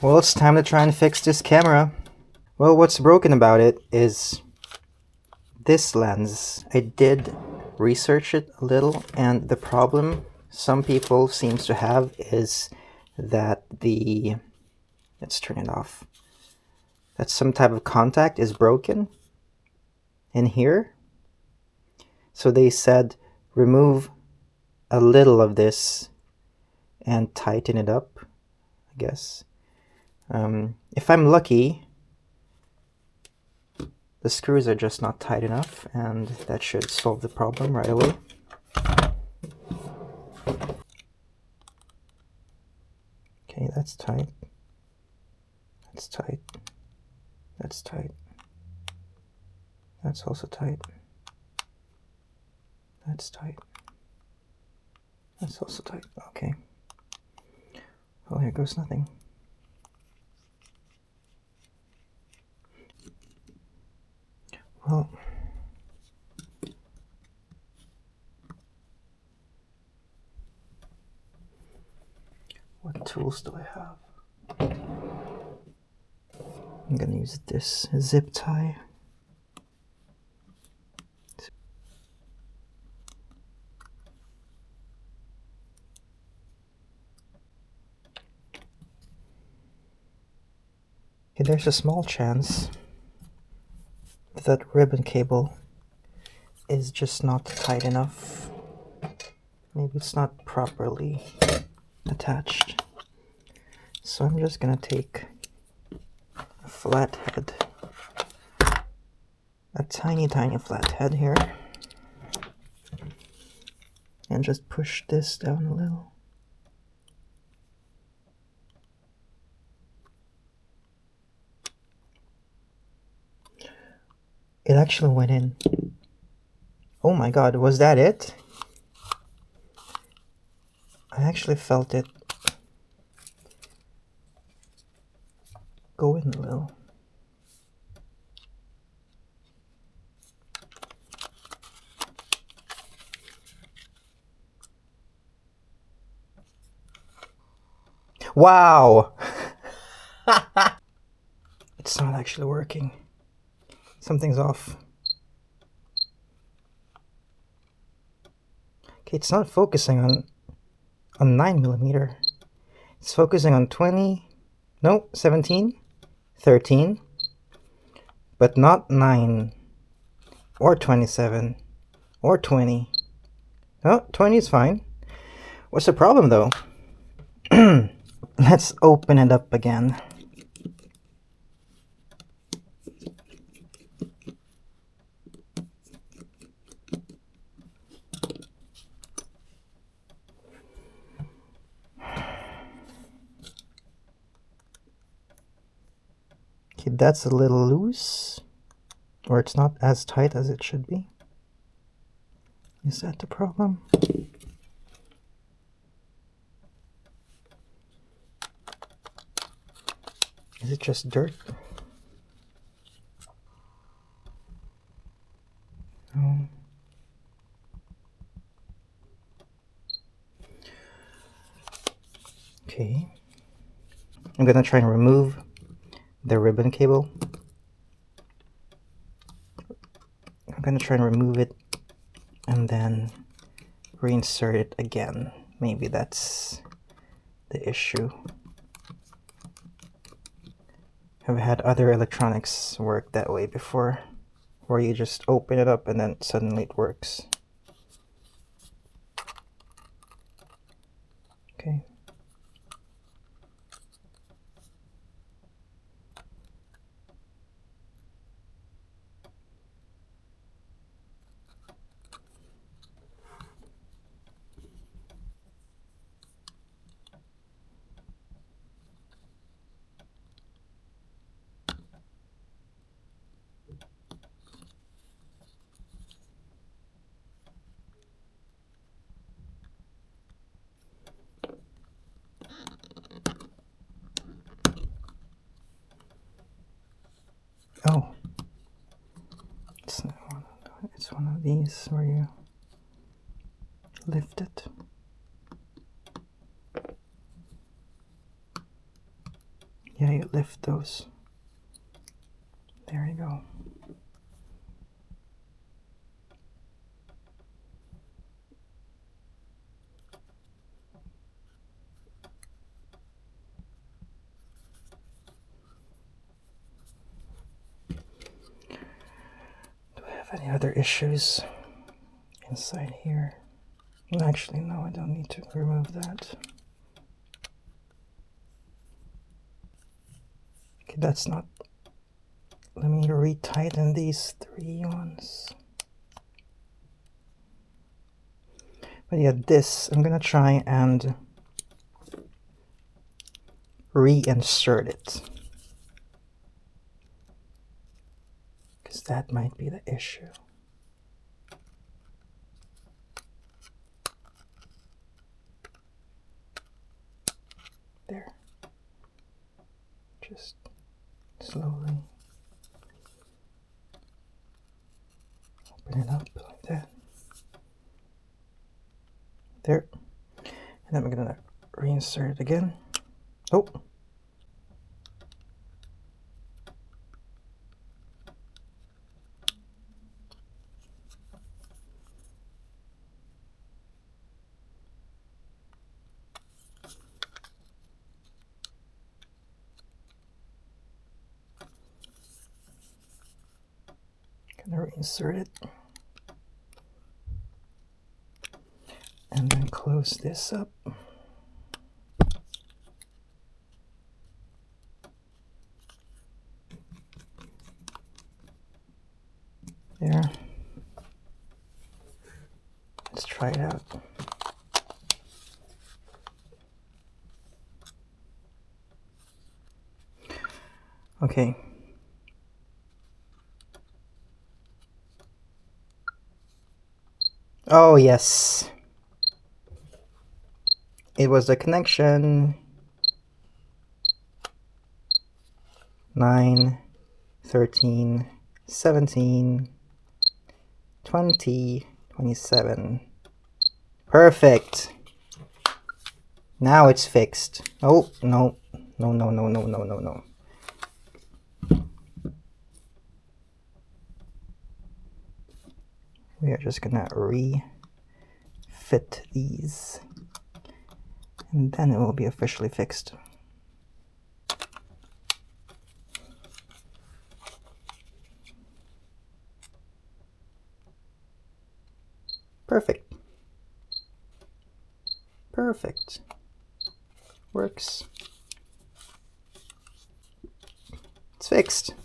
Well, it's time to try and fix this camera. Well, what's broken about it is this lens. I did research it a little, and the problem some people seems to have is that let's turn it off, that some type of contact is broken in here. So they said remove a little of this and tighten it up, I guess. If I'm lucky, the screws are just not tight enough, and that should solve the problem right away. Okay, that's tight. That's tight. That's tight. That's also tight. That's tight. That's also tight. Okay. Well, here goes nothing. Well, what tools do I have? I'm gonna use this zip tie. Okay, there's a small chance that ribbon cable is just not tight enough. Maybe it's not properly attached. So I'm just gonna take a flat head, a tiny flat head here, and just push this down a little. It actually went in. Oh my god, was that it? I actually felt it go in a little. Wow! It's not actually working. Something's off. Okay, it's not focusing on 9mm. It's focusing on 17, 13, but not 9 or 27 or 20. No, 20 is fine. What's the problem though? Let's open it up again. Okay, that's a little loose, or it's not as tight as it should be. Is that the problem? Is it just dirt? No. Okay. I'm gonna try and remove the ribbon cable. I'm gonna try and remove it and then reinsert it again. Maybe that's the issue. I've had other electronics work that way before, where you just open it up and then suddenly it works. Okay. Oh, it's one of these where you lift it. Yeah, you lift those. There you go. Do I have any other issues inside here? Actually, no, I don't need to remove that. Okay, that's not... Let me retighten these 3 ones. But yeah, this, I'm gonna try and reinsert it. Because that might be the issue. There. Just slowly open it up like that. There. And then we're gonna reinsert it again. Oh. Gonna reinsert it. And then close this up. There. Let's try it out. Okay. Oh, yes. It was the connection. 9, 13, 17, 20, 27. Perfect. Now it's fixed. Oh, no. No, no, no, no, no, no, no. We are just gonna refit these. And then it will be officially fixed. Perfect. Perfect. Works. It's fixed.